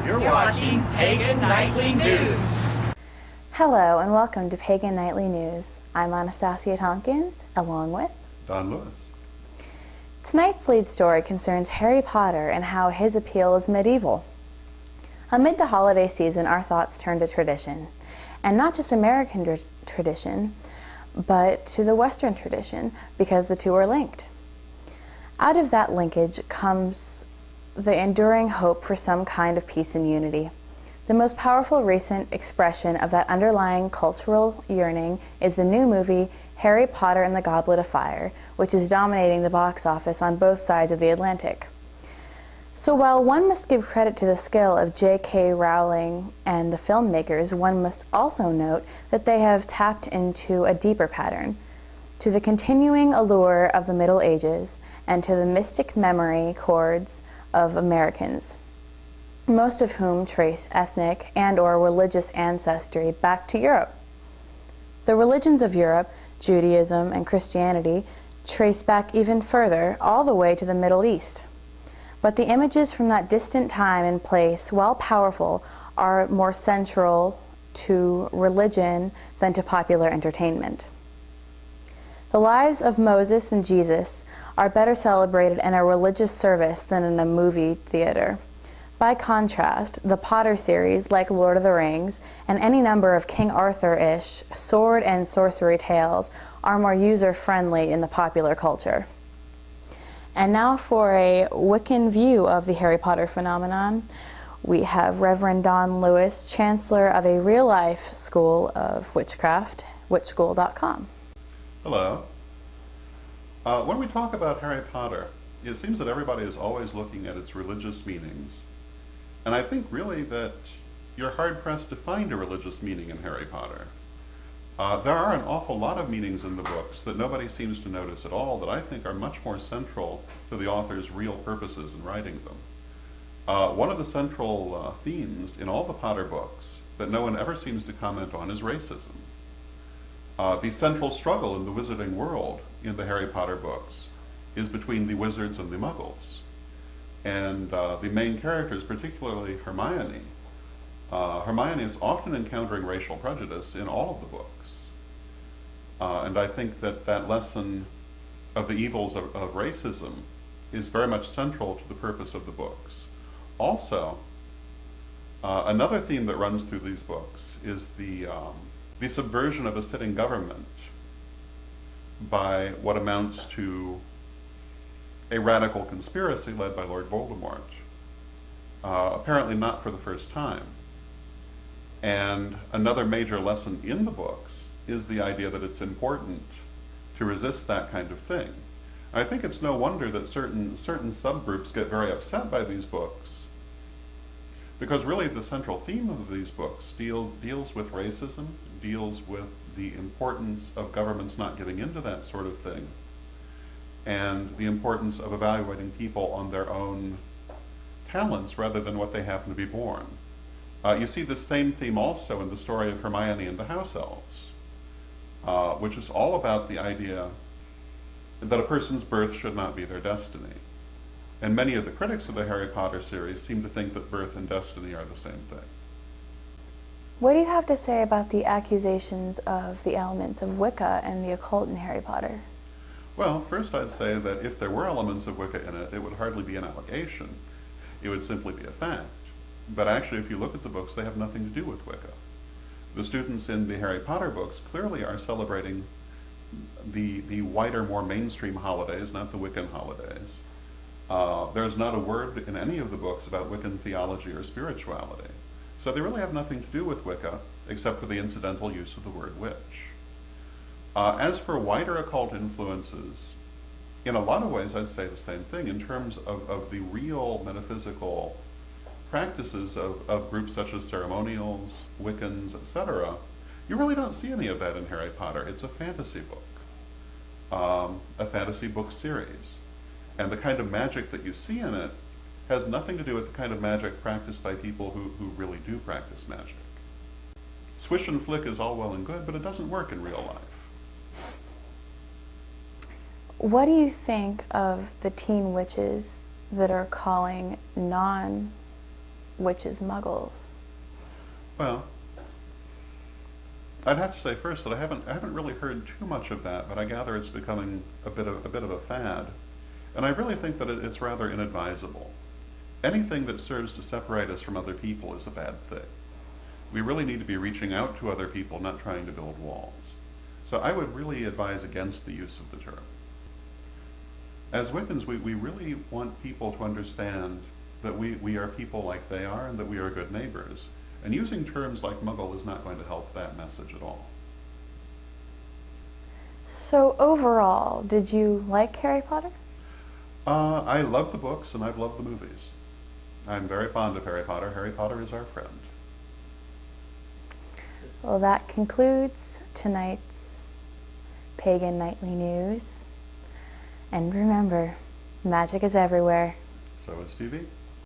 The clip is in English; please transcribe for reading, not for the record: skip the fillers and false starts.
You're watching Pagan Nightly News. Hello and welcome to Pagan Nightly News. I'm Anastasia Tompkins, along with Don Lewis. Tonight's lead story concerns Harry Potter and how his appeal is medieval. Amid the holiday season, our thoughts turn to tradition, and not just American tradition, but to the Western tradition, because the two are linked. Out of that linkage comes the enduring hope for some kind of peace and unity. The most powerful recent expression of that underlying cultural yearning is the new movie Harry Potter and the Goblet of Fire, which is dominating the box office on both sides of the Atlantic. So while one must give credit to the skill of J.K. Rowling and the filmmakers, one must also note that they have tapped into a deeper pattern, to the continuing allure of the Middle Ages and to the mystic memory chords of Americans, most of whom trace ethnic and/or religious ancestry back to Europe. The religions of Europe, Judaism and Christianity, trace back even further, all the way to the Middle East. But the images from that distant time and place, while powerful, are more central to religion than to popular entertainment. The lives of Moses and Jesus are better celebrated in a religious service than in a movie theater. By contrast, the Potter series, like Lord of the Rings, and any number of King Arthur-ish sword and sorcery tales are more user-friendly in the popular culture. And now for a Wiccan view of the Harry Potter phenomenon, we have Reverend Don Lewis, Chancellor of a real-life school of witchcraft, WitchSchool.com. Hello. When we talk about Harry Potter, it seems that everybody is always looking at its religious meanings. And I think really that you're hard-pressed to find a religious meaning in Harry Potter. There are an awful lot of meanings in the books that nobody seems to notice at all that I think are much more central to the author's real purposes in writing them. One of the central themes in all the Potter books that no one ever seems to comment on is racism. The central struggle in the wizarding world in the Harry Potter books is between the wizards and the muggles. And the main characters, particularly Hermione, Hermione is often encountering racial prejudice in all of the books. And I think that that lesson of the evils of racism is very much central to the purpose of the books. Also, another theme that runs through these books is the subversion of a sitting government by what amounts to a radical conspiracy led by Lord Voldemort, apparently not for the first time. And another major lesson in the books is the idea that it's important to resist that kind of thing. I think it's no wonder that certain subgroups get very upset by these books, because really the central theme of these books deals with racism, deals with the importance of governments not giving into that sort of thing, and the importance of evaluating people on their own talents rather than what they happen to be born. You see this same theme also in the story of Hermione and the House Elves, which is all about the idea that a person's birth should not be their destiny. And many of the critics of the Harry Potter series seem to think that birth and destiny are the same thing. What do you have to say about the accusations of the elements of Wicca and the occult in Harry Potter? Well, first I'd say that if there were elements of Wicca in it, it would hardly be an allegation. It would simply be a fact. But actually, if you look at the books, they have nothing to do with Wicca. The students in the Harry Potter books clearly are celebrating the wider, more mainstream holidays, not the Wiccan holidays. There's not a word in any of the books about Wiccan theology or spirituality. So they really have nothing to do with Wicca, except for the incidental use of the word witch. As for wider occult influences, in a lot of ways I'd say the same thing. In terms of the real metaphysical practices of groups such as ceremonials, Wiccans, etc., you really don't see any of that in Harry Potter. It's a fantasy book, a fantasy book series. And the kind of magic that you see in it has nothing to do with the kind of magic practiced by people who really do practice magic. Swish and flick is all well and good, but it doesn't work in real life. What do you think of the teen witches that are calling witches, muggles? Well, I'd have to say first that I haven't really heard too much of that, but I gather it's becoming a bit of a fad, and I really think that it's rather inadvisable. Anything that serves to separate us from other people is a bad thing. We really need to be reaching out to other people, not trying to build walls. So I would really advise against the use of the term. As Wiccans, we really want people to understand that we are people like they are and that we are good neighbors. And using terms like muggle is not going to help that message at all. So overall, did you like Harry Potter? I love the books and I've loved the movies. I'm very fond of Harry Potter. Harry Potter is our friend. Well, that concludes tonight's Pagan Nightly News. And remember, magic is everywhere. So is TV.